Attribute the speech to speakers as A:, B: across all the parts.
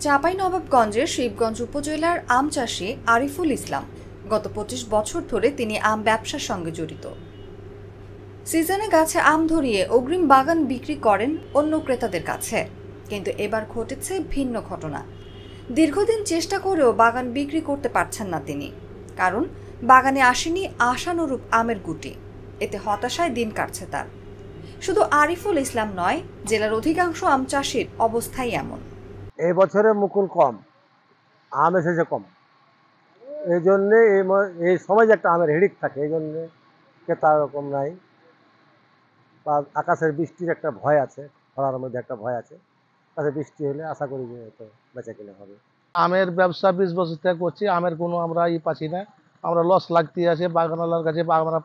A: চাঁপাইনবাবগঞ্জের শিবগঞ্জ উপজেলার আম চাষী আরিফুল ইসলাম গত ২৫ বছর ধরে তিনি আম ব্যবসার সঙ্গে জড়িত। সিজনে গাছে আম ধরিয়ে অগ্রিম বাগান বিক্রি করেন অন্য ক্রেতাদের কাছে, কিন্তু এবার ঘটেছে ভিন্ন ঘটনা। দীর্ঘদিন চেষ্টা করেও বাগান বিক্রি করতে পারছেন না তিনি, কারণ বাগানে আসেনি আশানুরূপ আমের গুটি। এতে হতাশায় দিন কাটছে তার। শুধু আরিফুল ইসলাম নয়, জেলার অধিকাংশ আম চাষীর অবস্থাই এমন।
B: এই বছরে মুকুল কম, আম এসেছে কম, এই জন্যে এই সময় যে একটা আমের হিড়িক থাকে, এই জন্যে ক্রেতা রকম নাই। বা আকাশের বৃষ্টির একটা ভয় আছে, খরার মধ্যে একটা ভয় আছে। তাতে বৃষ্টি হলে আশা করি যে হয়তো বেচা কিনে হবে।
C: আমের ব্যবসা 20 বছর থেকে করছি, আমের কোনো আমরা পাচ্ছি না। আমরা লস লাগতে আছে বাগানওয়ালার কাছে। আমরা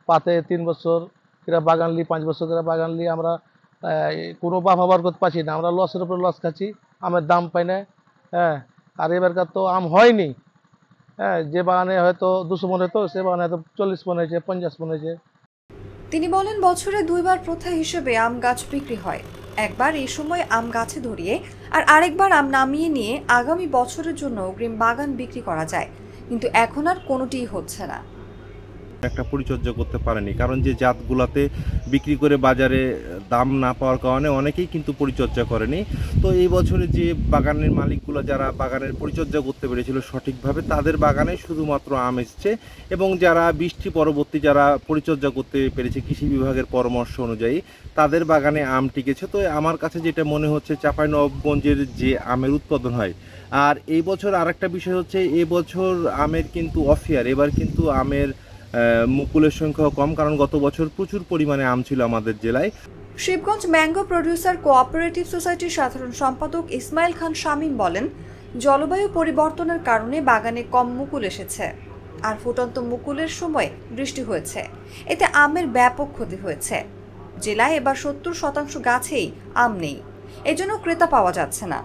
C: পাতে 3 বছর কিরা বাগান লি, 5 বছর কিরা বাগান লি, আমরা কোনো বাফাবার করতে পারছি না। আমরা লসের উপর লস খাচ্ছি, আমের দাম পাই না। হ্যাঁ, আর এবারকার তো আম হয়নি। হ্যাঁ, যে বাগানে হয়তো 200 মন হতো, সে বাগানে হয়তো 40 মন হয়েছে, 50 মন হয়েছে।
A: তিনি বলেন, বছরে 2 বার প্রথা হিসেবে আম গাছ বিক্রি হয়। একবার এই সময় আম গাছে ধরিয়ে আর আরেকবার আম নামিয়ে নিয়ে আগামী বছরের জন্য অগ্রিম বাগান বিক্রি করা যায়, কিন্তু এখন আর কোনোটিই হচ্ছে না।
D: একটা পরিচর্যা করতে পারেনি, কারণ যে জাতগুলাতে বিক্রি করে বাজারে দাম না পাওয়ার কারণে অনেকেই কিন্তু পরিচর্যা করেনি। তো এই বছরে যে বাগানের মালিকগুলো যারা বাগানের পরিচর্যা করতে পেরেছিল সঠিকভাবে, তাদের বাগানে শুধুমাত্র আম এসছে, এবং যারা বৃষ্টি পরবর্তী যারা পরিচর্যা করতে পেরেছে কৃষি বিভাগের পরামর্শ অনুযায়ী, তাদের বাগানে আম টিকেছে। তো আমার কাছে যেটা মনে হচ্ছে, চাঁপাইনবাবগঞ্জের যে আমের উৎপাদন হয়, আর এই বছর আরেকটা বিষয় হচ্ছে, এবছর আমের কিন্তু অফিয়ার, এবার কিন্তু আমের মুকুলের সংখ্যা কম, কারণ গত বছর প্রচুর পরিমাণে আম ছিল আমাদের জেলায়।
A: শিবগঞ্জ ম্যাঙ্গো প্রডিউসার কোঅপারেটিভ সোসাইটির সাধারণ সম্পাদক ইসমাইল খান শামীম বলেন, জলবায়ু পরিবর্তনের কারণে বাগানে কম মুকুল এসেছে, আর ফুটন্ত মুকুলের সময় বৃষ্টি হয়েছে। এতে আমের ব্যাপক ক্ষতি হয়েছে। জেলায় এবার 70% গাছেই আম নেই, এজন্য ক্রেতা পাওয়া যাচ্ছে না।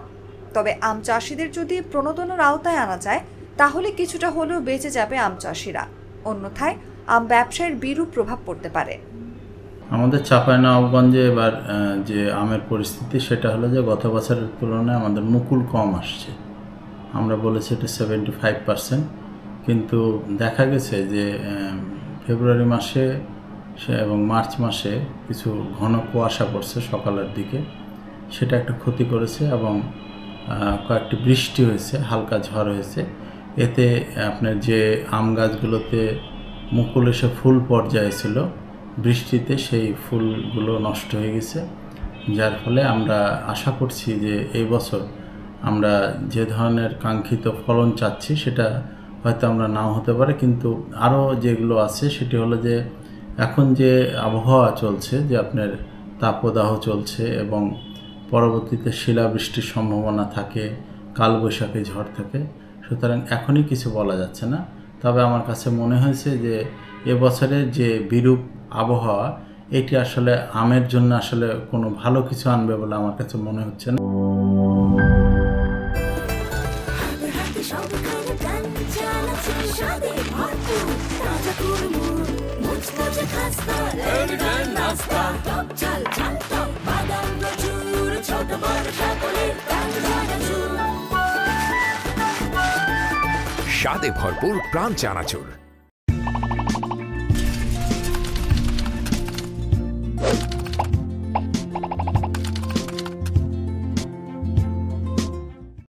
A: তবে আম চাষিদের যদি প্রণোদনার আওতায় আনা যায়, তাহলে কিছুটা হলেও বেঁচে যাবে আম চাষিরা। অন্যথায় আম ব্যবসায়ের বিরূপ প্রভাব পড়তে পারে।
E: আমাদের চাঁপাইনবাবগঞ্জে এবার যে আমের পরিস্থিতি, সেটা হলো যে গত বছরের তুলনায় আমাদের মুকুল কম আসছে। আমরা বলেছি এটা 75%, কিন্তু দেখা গেছে যে ফেব্রুয়ারি মাসে এবং মার্চ মাসে কিছু ঘন কুয়াশা পড়ছে সকালের দিকে, সেটা একটা ক্ষতি করেছে, এবং কয়েকটি বৃষ্টি হয়েছে, হালকা ঝড় হয়েছে। এতে আপনার যে আম গাছগুলোতে মুকুল এসে ফুল পর্যায়ে ছিল, বৃষ্টিতে সেই ফুলগুলো নষ্ট হয়ে গেছে। যার ফলে আমরা আশা করছি যে এই বছর আমরা যে ধরনের কাঙ্ক্ষিত ফলন চাচ্ছি, সেটা হয়তো আমরা নাও হতে পারে। কিন্তু আরও যেগুলো আছে, সেটি হলো যে এখন যে আবহাওয়া চলছে, যে আপনার তাপদাহ চলছে, এবং পরবর্তীতে শিলাবৃষ্টির সম্ভাবনা থাকে, কালবৈশাখী ঝড় থাকে। সুতরাং এখনই কিছু বলা যাচ্ছে না। তবে আমার কাছে মনে হয়েছে যে এবছরের যে বিরূপ আবহাওয়া, এটি আসলে আমের জন্য আসলে কোনো ভালো কিছু আনবে বলে আমার কাছে মনে হচ্ছে না।
F: স্বাদে ভরপুর প্রাণ চানাচুর।